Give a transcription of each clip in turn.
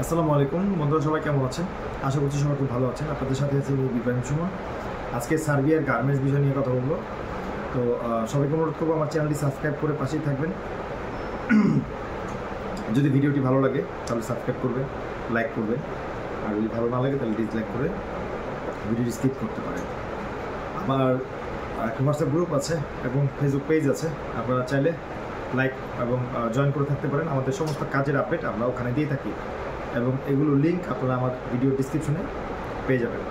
আসসালামু আলাইকুম বন্ধুরা, সবাই কেমন আছেন? আশা করছি সবাই খুব ভালো আছেন। আপনাদের সাথে আছে আমি ইব্রাহিম সুমন। আজকে সার্বিয়ার গার্মেন্টস বিষয় নিয়ে কথা বলবো। তো সবাইকে অনুরোধ করবো আমার চ্যানেলটি সাবস্ক্রাইব করে পাশেই থাকবেন। যদি ভিডিওটি ভালো লাগে তাহলে সাবস্ক্রাইব করবেন, লাইক করবেন, আর যদি ভালো না লাগে তাহলে ডিসলাইক করে ভিডিওটি স্কিপ করতে পারেন। আমার একটা হোয়াটসঅ্যাপ গ্রুপ আছে এবং ফেসবুক পেজ আছে, আপনারা চাইলে লাইক এবং জয়েন করে থাকতে পারেন। আমাদের সমস্ত কাজের আপডেট আমরা ওখানে দিয়ে থাকি এবং এগুলোর লিঙ্ক আপনারা আমার ভিডিও ডিসক্রিপশনে পেয়ে যাবেন।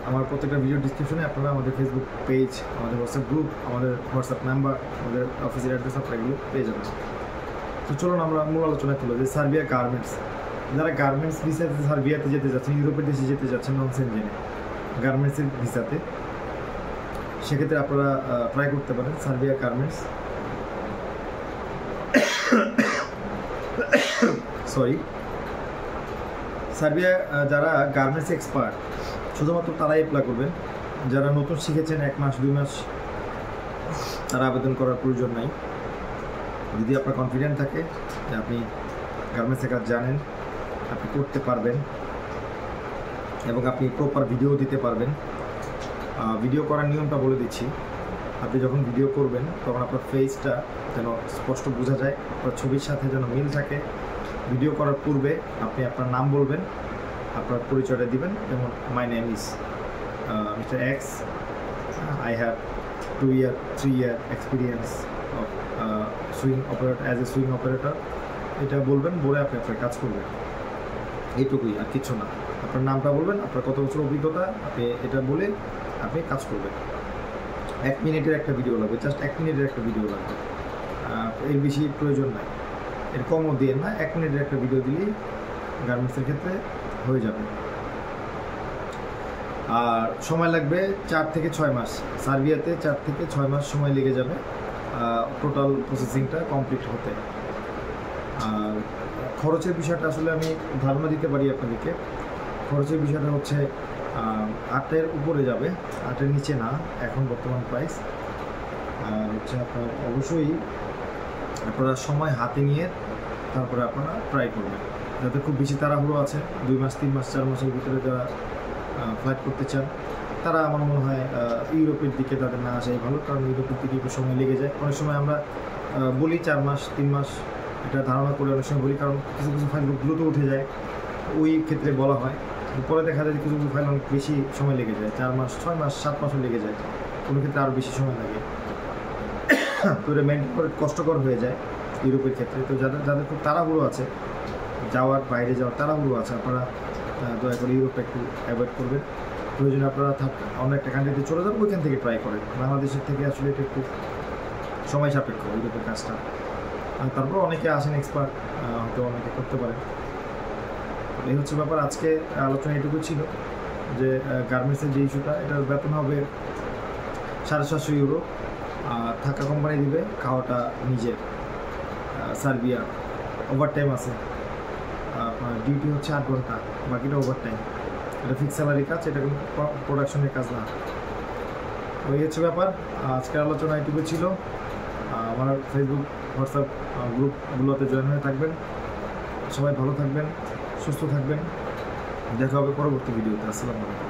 আমার প্রত্যেকটা ভিডিও ডিসক্রিপশনে আপনারা আমাদের ফেসবুক পেজ, আমাদের হোয়াটসঅ্যাপ গ্রুপ, আমাদের হোয়াটসঅ্যাপ নাম্বার, আমাদের অফিসের অ্যাড্রেস আপনারা এগুলো পেয়ে যাবেন। তো চলুন আমরা মূল আলোচনা করবো যে সার্বিয়া গার্মেন্টস, যারা গার্মেন্টস ভিসাতে সার্বিয়াতে যেতে যাচ্ছেন, ইউরোপের দেশে যেতে যাচ্ছেন নন সেনজেনে গার্মেন্টসের ভিসাতে, সেক্ষেত্রে আপনারা ট্রাই করতে পারেন সার্বিয়া গার্মেন্টস। সার্বিয়া যারা গার্মেন্টস এক্সপার্ট শুধুমাত্র তারাই অ্যাপ্লাই করবেন। যারা নতুন শিখেছেন 1 মাস 2 মাস, তারা আবেদন করার প্রয়োজন নাই। যদি আপনার কনফিডেন্ট থাকে যে আপনি গার্মেন্টসের কাজ জানেন, আপনি করতে পারবেন এবং আপনি প্রপার ভিডিও দিতে পারবেন। ভিডিও করার নিয়মটা বলে দিচ্ছি। আপনি যখন ভিডিও করবেন তখন আপনার ফেসটা যেন স্পষ্ট বোঝা যায়, আপনার ছবির সাথে যেন মিল থাকে। ভিডিও করার পূর্বে আপনি আপনার নাম বলবেন, আপনার পরিচয়টা দিবেন। যেমন my name is mister x, I have 2 year 3 year experience of swing operator, as a swing operator. এটা বলবেন, বলে আপনি আপনার কাজ করবেন। এইটুকুই, আর কিছু না। আপনার নামটা বলবেন, আপনার কত বছর অভিজ্ঞতা, আপনি এটা বলে আপনি কাজ করবেন। 1 মিনিটের একটা ভিডিও লাগবে, জাস্ট 1 মিনিটের একটা ভিডিও লাগবে, এর বেশি প্রয়োজন নাই, এর কমও দিয়ে না। 1 মিনিটের একটা ভিডিও দিলেই গার্মেন্টসের ক্ষেত্রে হয়ে যাবে। আর সময় লাগবে 4 থেকে 6 মাস। সার্বিয়াতে 4 থেকে 6 মাস সময় লেগে যাবে টোটাল প্রসেসিংটা কমপ্লিট হতে। আর খরচের বিষয়টা আসলে আমি ধারণা দিতে পারি আপনাদেরকে। খরচের বিষয়টা হচ্ছে 8-এর উপরে যাবে, 8-এর নিচে না এখন বর্তমান প্রাইস। আর হচ্ছে আপনার অবশ্যই আপনারা সময় হাতে নিয়ে তারপরে আপনারা ট্রাই করবেন। যাতে খুব বেশি তাড়াহুড়ো আছে, 2 মাস 3 মাস 4 মাসের ভিতরে যারা ফ্লাইট করতে চান, তারা আমার মনে হয় ইউরোপের দিকে তাদের না আসাই ভালো, কারণ ইউরোপের দিকে একটু সময় লেগে যায়। অনেক সময় আমরা বলি 4 মাস 3 মাস, এটা ধারণা করে অনেক সময় বলি, কারণ কিছু কিছু ফাইল দ্রুত উঠে যায়, ওই ক্ষেত্রে বলা হয়। পরে দেখা যায় কিছু কিছু ফাইল অনেক বেশি সময় লেগে যায়, 4 মাস 6 মাস 7 মাসও লেগে যায়, কোনো ক্ষেত্রে আরও বেশি সময় লাগে। তো এটা মেনটেন করে কষ্টকর হয়ে যায় ইউরোপের ক্ষেত্রে। তো যাদের খুব তাড়াহুড়ো আছে, বাইরে যাওয়ার তাড়াহুড়ো আছে, আপনারা দয়া করে ইউরোপটা একটু অ্যাভয়েড করবেন। প্রয়োজনে আপনারা অন্য একটা কান্ট্রিতে চলে যাবেন, ওইখান থেকে ট্রাই করেন। বাংলাদেশের থেকে আসলে এটা একটু সময় সাপেক্ষ ইউরোপের কাজটা। তারপর অনেকে আসেন এক্সপার্ট, হয়তো অনেকে করতে পারেন। এই হচ্ছে ব্যাপার। আজকে আলোচনা এটুকু ছিল যে গার্মেন্টসের যে ইস্যুটা, এটার বেতন হবে 750 ইউরো। থাকা কোম্পানি দিবে, খাওয়াটা নিজের। সার্বিয়া ওভারটাইম আছে, আপনার ডিউটি হচ্ছে 8 ঘন্টা, বাকিটা ওভারটাইম। এটা ফিক্স স্যালারি কাজ, এটা কোনো প্রোডাকশনের কাজ না। ওই হচ্ছে ব্যাপার। আজকের আলোচনা এটুকু ছিল। আমার ফেসবুক হোয়াটসঅ্যাপ গ্রুপগুলোতে জয়েন হয়ে থাকবেন। সবাই ভালো থাকবেন, সুস্থ থাকবেন। দেখা হবে পরবর্তী ভিডিওতে। আসসালামু আলাইকুম।